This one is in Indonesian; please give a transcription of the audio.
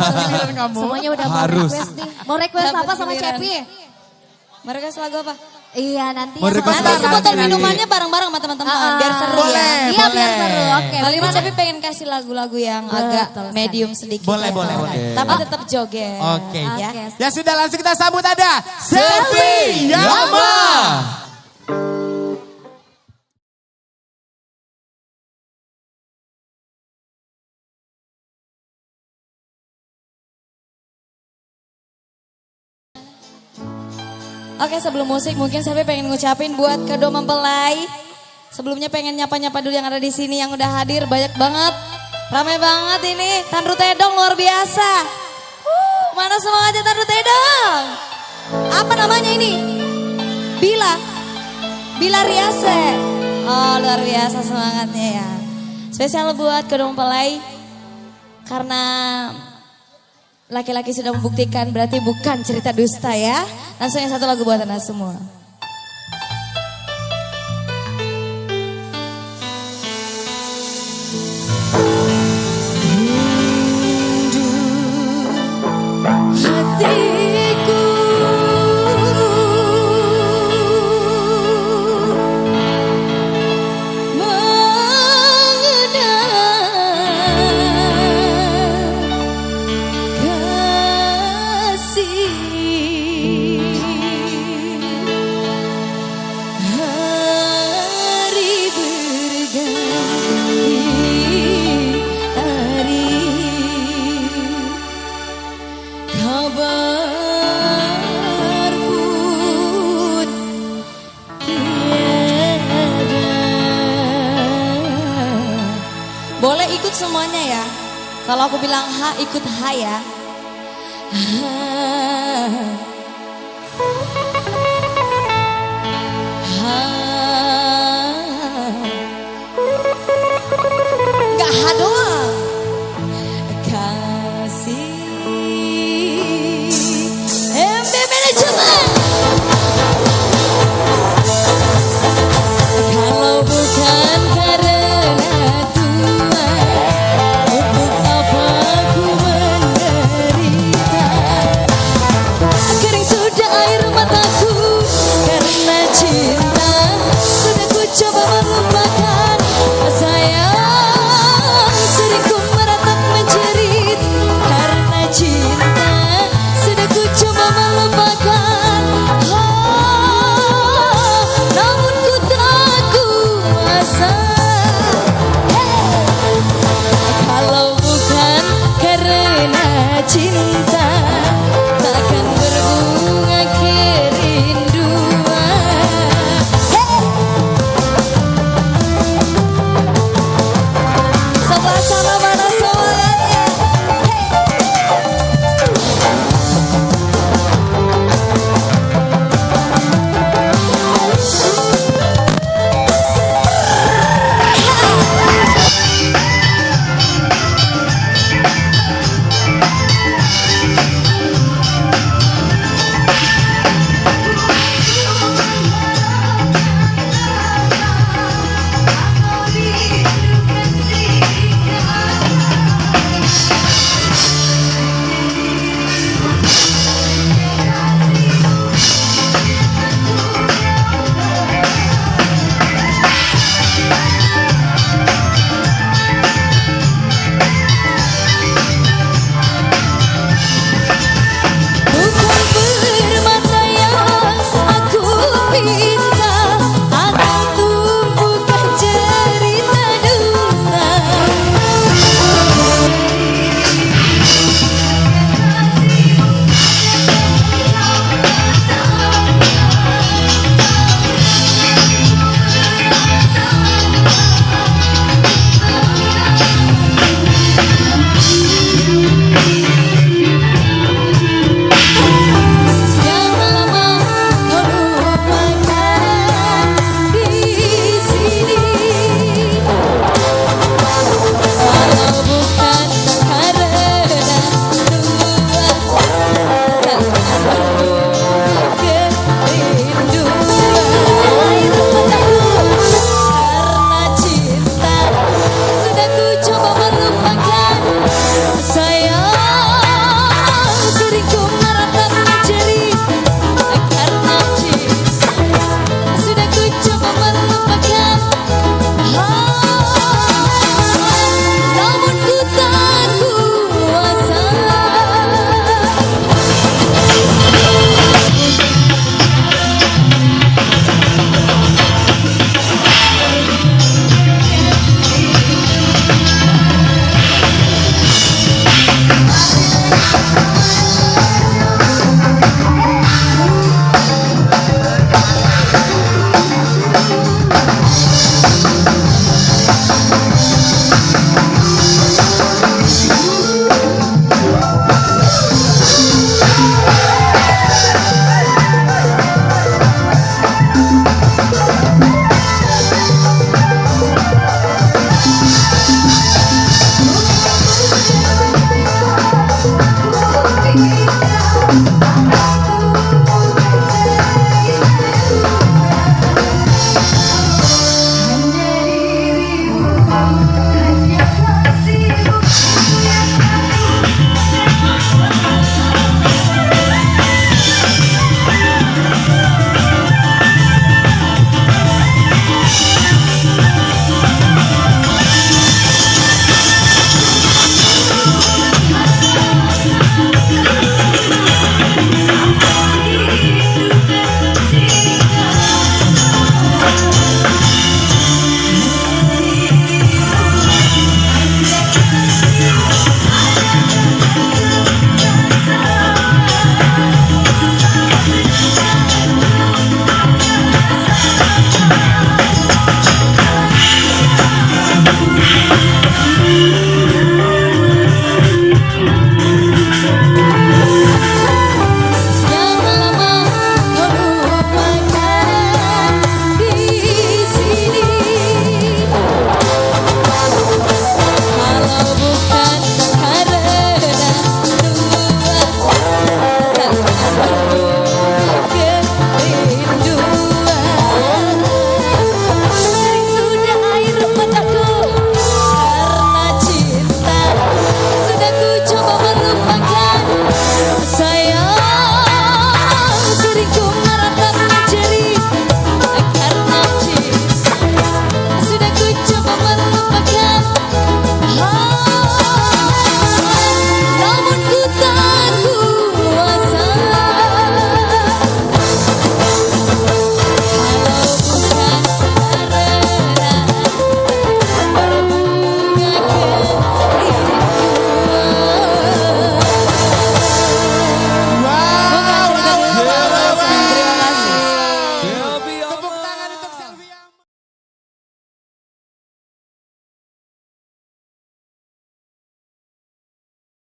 Giliran kamu. Semuanya udah mau Harus. request nih. Mau request apa sama Giliran. Cepi? Mau request lagu apa? Iya nanti. Mau request Nanti apa? sebutan Nanti. minumannya bareng-bareng sama teman-teman. Biar seru Boleh. ya. Iya biar seru. Oke. Kali ini gimana? Cepi pengen kasih lagu-lagu yang agak sekali. medium sedikit. Boleh, ya. boleh, boleh. Tapi tetap joget. Oke. Ya. Oke. Ya sudah langsung kita sambut ada Selfie Yama. Oke, sebelum musik mungkin saya pengen ngucapin buat kedua mempelai. Sebelumnya pengen nyapa-nyapa dulu yang ada di sini yang udah hadir banyak banget. Ramai banget ini. Tanru Tedong luar biasa. Mana semangatnya Tanru Tedong? Apa namanya ini? Bila. Bila Riase. Oh, luar biasa semangatnya ya. Spesial buat kedua mempelai karena laki-laki sudah membuktikan berarti bukan cerita dusta ya. Langsung yang satu lagu buat anda semua. Hatiku kabar pun tiada. Boleh ikut semuanya ya. Kalau aku bilang ha, ikut ha ya. Gak ha doang. Kasih MB Manajemen. Kalau bukan karena Tuhan, untuk apa ku menderita? Bye.